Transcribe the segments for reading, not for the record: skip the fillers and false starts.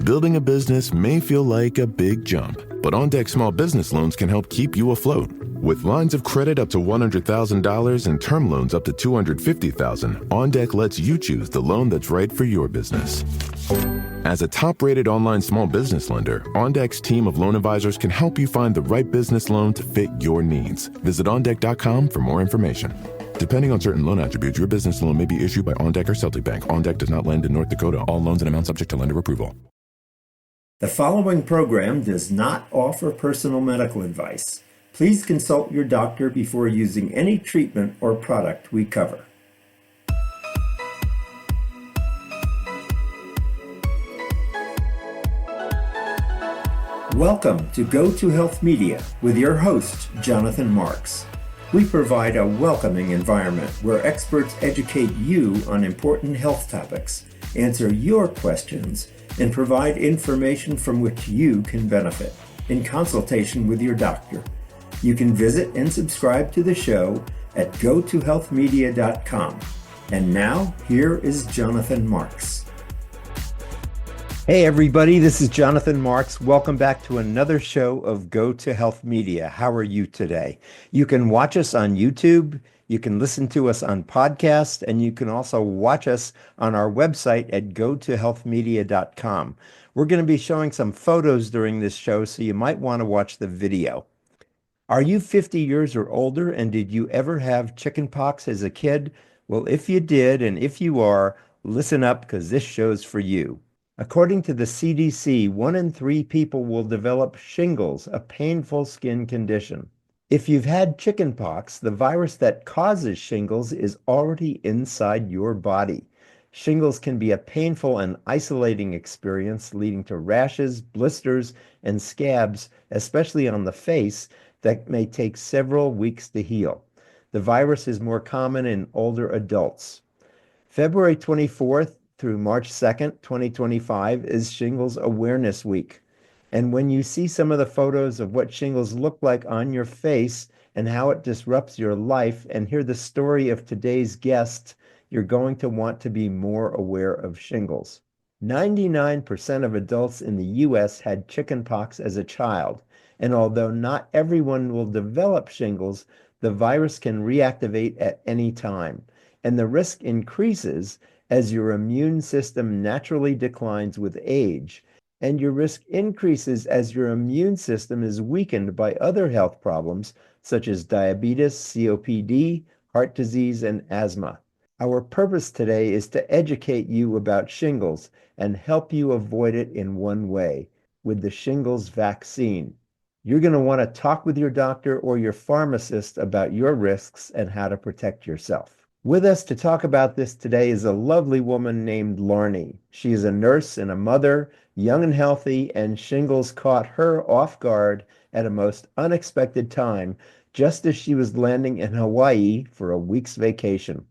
Building a business may feel like a big jump, but OnDeck Small Business Loans can help keep you afloat. With lines of credit up to $100,000 and term loans up to $250,000, OnDeck lets you choose the loan that's right for your business. As a top-rated online small business lender, OnDeck's team of loan advisors can help you find the right business loan to fit your needs. Visit OnDeck.com for more information. Depending on certain loan attributes, your business loan may be issued by OnDeck or Celtic Bank. OnDeck does not lend in North Dakota. All loans and amounts subject to lender approval. The following program does not offer personal medical advice. Please consult your doctor before using any treatment or product we cover. Welcome to Go to Health Media with your host, Jonathan Marks. We provide a welcoming environment where experts educate you on important health topics, answer your questions, and provide information from which you can benefit in consultation with your doctor. You can visit and subscribe to the show at gotohealthmedia.com. And now, here is Jonathan Marks. Hey everybody, this is Jonathan Marks. Welcome back to another show of Go to Health Media. How are you today? You can watch us on YouTube, you can listen to us on podcast, and you can also watch us on our website at gotohealthmedia.com. We're going to be showing some photos during this show, so you might want to watch the video. Are you 50 years or older, and did you ever have chickenpox as a kid? Well, if you did, and if you are, listen up because this show's for you. According to the CDC, 1 in 3 people will develop shingles, a painful skin condition. If you've had chickenpox, the virus that causes shingles is already inside your body. Shingles can be a painful and isolating experience, leading to rashes, blisters, and scabs, especially on the face, that may take several weeks to heal. The virus is more common in older adults. February 24th through March 2nd, 2025 is Shingles Awareness Week. And when you see some of the photos of what shingles look like on your face and how it disrupts your life and hear the story of today's guest, you're going to want to be more aware of shingles. 99% of adults in the U.S. had chickenpox as a child. And although not everyone will develop shingles, the virus can reactivate at any time. And the risk increases as your immune system naturally declines with age, and your risk increases as your immune system is weakened by other health problems such as diabetes, COPD, heart disease, and asthma. Our purpose today is to educate you about shingles and help you avoid it in one way, with the shingles vaccine. You're going to want to talk with your doctor or your pharmacist about your risks and how to protect yourself. With us to talk about this today is a lovely woman named Larnie. She is a nurse and a mother, young and healthy, and shingles caught her off guard at a most unexpected time, just as she was landing in Hawaii for a week's vacation.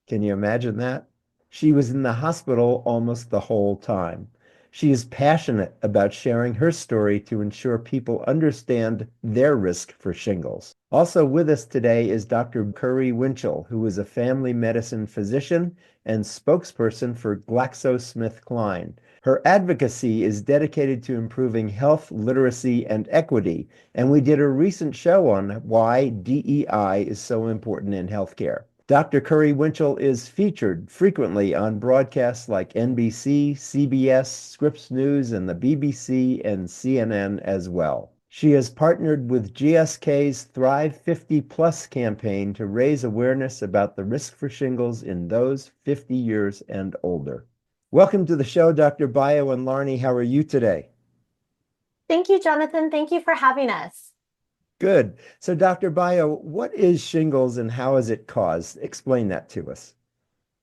Can you imagine that? She was in the hospital almost the whole time. She is passionate about sharing her story to ensure people understand their risk for shingles. Also with us today is Dr. Curry Winchell, who is a family medicine physician and spokesperson for GlaxoSmithKline. Her advocacy is dedicated to improving health literacy and equity, and we did a recent show on why DEI is so important in healthcare. Dr. Curry Winchell is featured frequently on broadcasts like NBC, CBS, Scripps News, and the BBC and CNN as well. She has partnered with GSK's Thrive 50 Plus campaign to raise awareness about the risk for shingles in those 50 years and older. Welcome to the show, Dr. Bio and Larnie. How are you today? Thank you, Jonathan. Thank you for having us. Good. So, Dr. Bio, what is shingles and how is it caused? Explain that to us.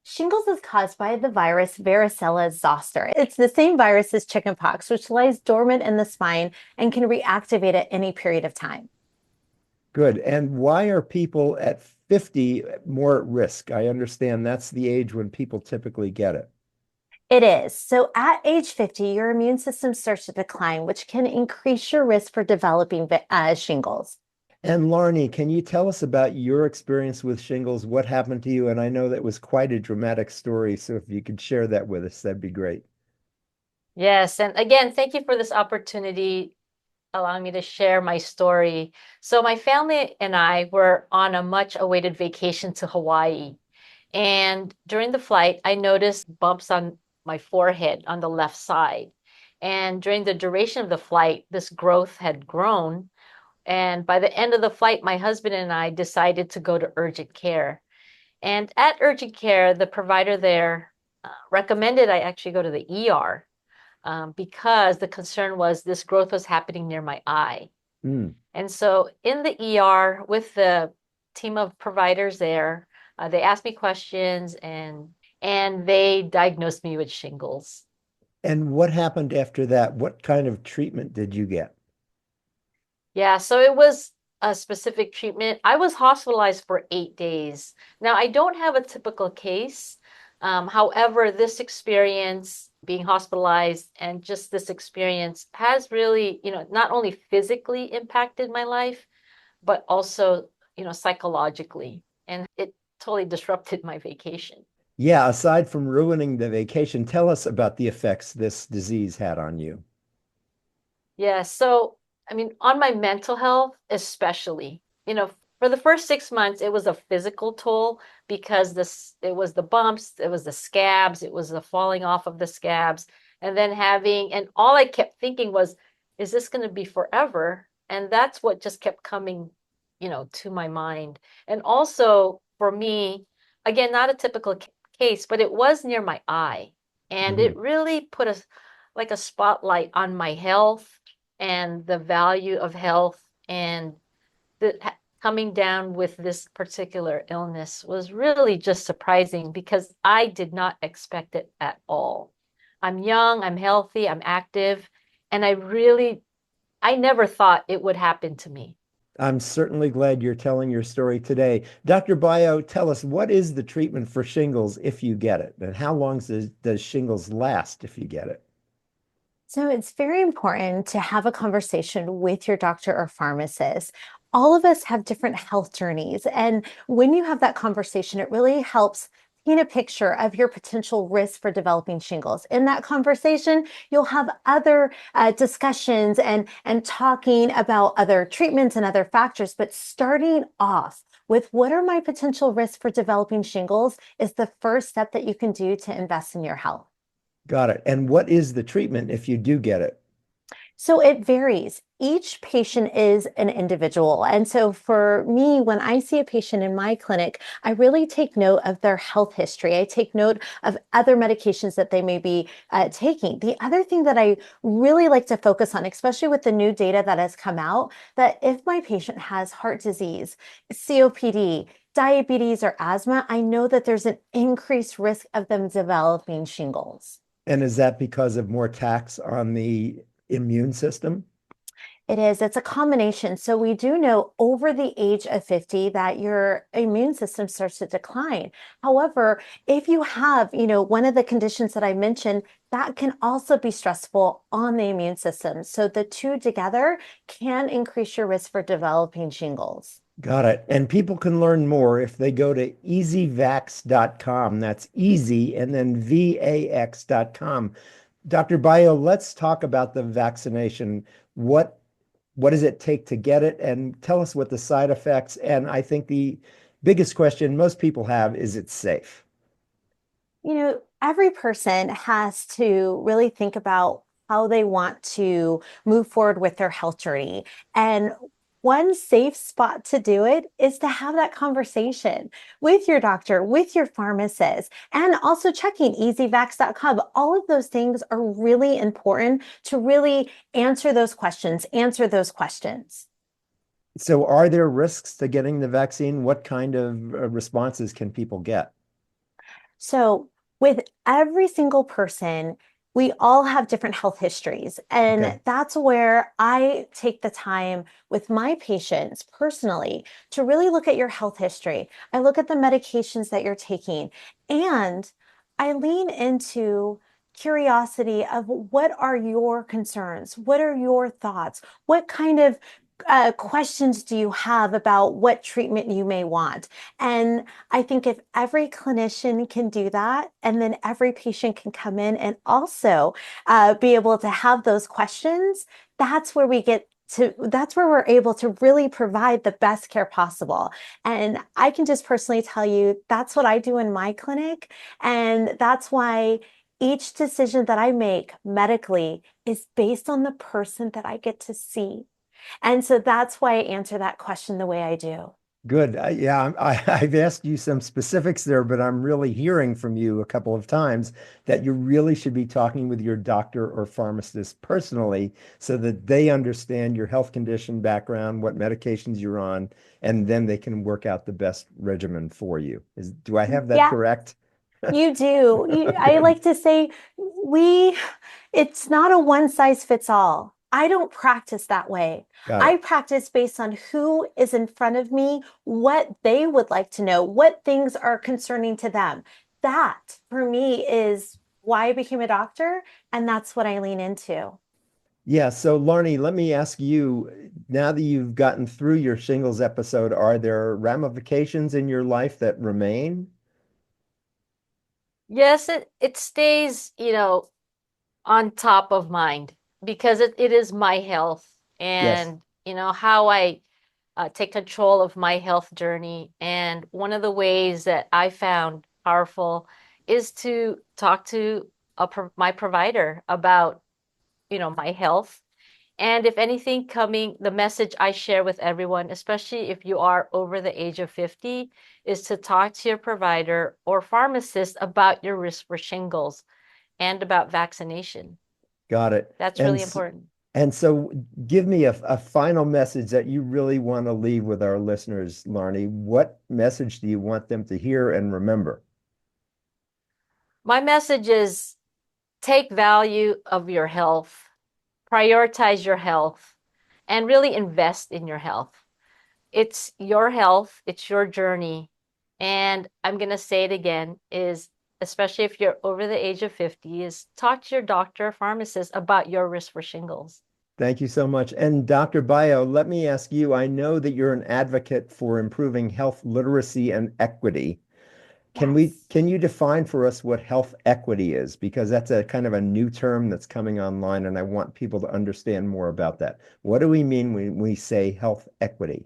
Shingles is caused by the virus varicella zoster. It's the same virus as chickenpox, which lies dormant in the spine and can reactivate at any period of time. Good. And why are people at 50 more at risk? I understand that's the age when people typically get it. It is. So at age 50, your immune system starts to decline, which can increase your risk for developing shingles. And Larnie, can you tell us about your experience with shingles? What happened to you? And I know that was quite a dramatic story. So if you could share that with us, that'd be great. Yes, and again, thank you for this opportunity, allowing me to share my story. So my family and I were on a much awaited vacation to Hawaii. And during the flight, I noticed bumps on my forehead on the left side. And during the duration of the flight, this growth had grown. And by the end of the flight, my husband and I decided to go to urgent care. And at urgent care, the provider there recommended I actually go to the ER because the concern was this growth was happening near my eye. Mm. And so in the ER with the team of providers there, they asked me questions and they diagnosed me with shingles. And what happened after that? What kind of treatment did you get? Yeah, so it was a specific treatment. I was hospitalized for 8 days. Now, I don't have a typical case. However, this experience, being hospitalized and just this experience has really, not only physically impacted my life, but also, psychologically. And it totally disrupted my vacation. Yeah, aside from ruining the vacation, tell us about the effects this disease had on you. Yeah, so I mean, on my mental health, especially, for the first 6 months, it was a physical toll because it was the bumps, it was the scabs, it was the falling off of the scabs, and then and all I kept thinking was, is this going to be forever? And that's what just kept coming, to my mind. And also for me, again, not a typical case, but it was near my eye, and Mhm. it really put like a spotlight on my health and the value of health and the coming down with this particular illness was really just surprising because I did not expect it at all. I'm young, I'm healthy, I'm active, and I never thought it would happen to me. I'm certainly glad you're telling your story today. Dr. Bio, tell us what is the treatment for shingles if you get it? And how long does shingles last if you get it? So it's very important to have a conversation with your doctor or pharmacist. All of us have different health journeys. And when you have that conversation, it really helps paint a picture of your potential risk for developing shingles. In that conversation, you'll have other discussions and talking about other treatments and other factors. But starting off with what are my potential risks for developing shingles is the first step that you can do to invest in your health. Got it. And what is the treatment if you do get it? So it varies. Each patient is an individual. And so for me, when I see a patient in my clinic, I really take note of their health history. I take note of other medications that they may be taking. The other thing that I really like to focus on, especially with the new data that has come out, that if my patient has heart disease, COPD, diabetes, or asthma, I know that there's an increased risk of them developing shingles. And is that because of more tax on the immune system? It is. It's a combination. So we do know over the age of 50 that your immune system starts to decline. However, if you have, one of the conditions that I mentioned, that can also be stressful on the immune system. So the two together can increase your risk for developing shingles. Got it. And people can learn more if they go to easyvax.com. That's easy and then vax.com. Dr. Bio, let's talk about the vaccination. What what does it take to get it? And tell us what the side effects. And I think the biggest question most people have is it's safe. Every person has to really think about how they want to move forward with their health journey. And one safe spot to do it is to have that conversation with your doctor, with your pharmacist, and also checking easyvax.com. All of those things are really important to really answer those questions, answer those questions. So, are there risks to getting the vaccine? What kind of responses can people get? So, with every single person, we all have different health histories. Okay. And that's where I take the time with my patients personally to really look at your health history. I look at the medications that you're taking, and I lean into curiosity of what are your concerns? What are your thoughts? What kind of questions do you have about what treatment you may want? And I think if every clinician can do that, and then every patient can come in and also be able to have those questions, that's where that's where we're able to really provide the best care possible. And I can just personally tell you, that's what I do in my clinic. And that's why each decision that I make medically is based on the person that I get to see. And so that's why I answer that question the way I do. Good. I've asked you some specifics there, but I'm really hearing from you a couple of times that you really should be talking with your doctor or pharmacist personally so that they understand your health condition background, what medications you're on, and then they can work out the best regimen for you. Do I have that Yeah, correct? you do. I Good. like to say it's not a one size fits all. I don't practice that way. Got I it. practice based on who is in front of me, what they would like to know, what things are concerning to them. That for me is why I became a doctor, and that's what I lean into. Yeah, so Larnie, let me ask you, now that you've gotten through your shingles episode, are there ramifications in your life that remain? Yes, it stays, on top of mind because it is my health Yes. and, how I take control of my health journey. And one of the ways that I found powerful is to talk to my provider about, my health. And if anything coming, the message I share with everyone, especially if you are over the age of 50, is to talk to your provider or pharmacist about your risk for shingles and about vaccination. Got it. That's And really s- important. and so give me a final message that you really want to leave with our listeners, Larnie. What message do you want them to hear and remember? My message is take value of your health, prioritize your health, and really invest in your health. It's your health, it's your journey. And I'm going to say it again is especially if you're over the age of 50 is talk to your doctor or pharmacist about your risk for shingles. Thank you so much. And Dr. Bio, let me ask you, I know that you're an advocate for improving health literacy and equity. Yes. Can you define for us what health equity is? Because that's a kind of a new term that's coming online, and I want people to understand more about that. What do we mean when we say health equity?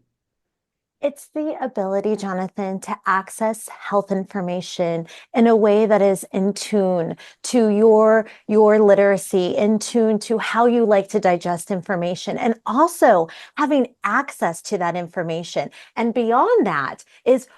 It's the ability, Jonathan, to access health information in a way that is in tune to your literacy, in tune to how you like to digest information, and also having access to that information. And beyond that is,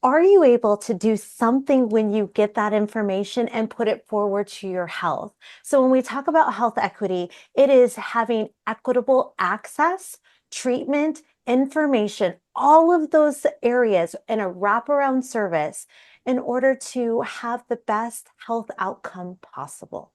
are you able to do something when you get that information and put it forward to your health? So when we talk about health equity, it is having equitable access, treatment, information, all of those areas in a wraparound service in order to have the best health outcome possible.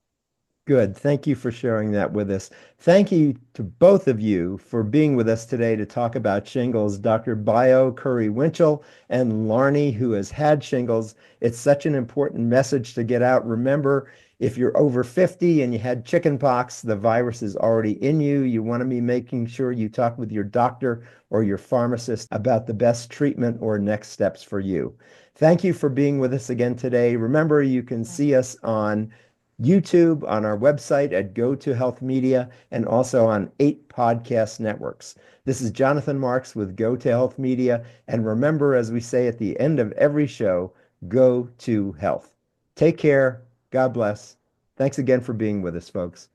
Good. Thank you for sharing that with us. Thank you to both of you for being with us today to talk about shingles. Dr. Bio Curry Winchell and Larnie, who has had shingles. It's such an important message to get out. Remember, if you're over 50 and you had chickenpox, the virus is already in you. You want to be making sure you talk with your doctor or your pharmacist about the best treatment or next steps for you. Thank you for being with us again today. Remember, you can see us on YouTube, on our website at Go to Health Media, and also on 8 podcast networks. This is Jonathan Marks with Go to Health Media. And remember, as we say at the end of every show, go to health. Take care. God bless. Thanks again for being with us, folks.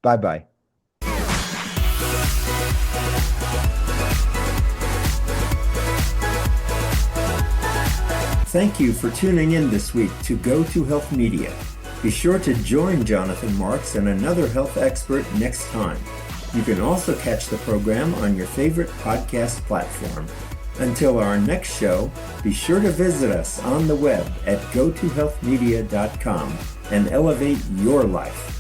Bye bye. Thank you for tuning in this week to Go to Health Media. Be sure to join Jonathan Marks and another health expert next time. You can also catch the program on your favorite podcast platform. Until our next show, be sure to visit us on the web at gotohealthmedia.com and elevate your life.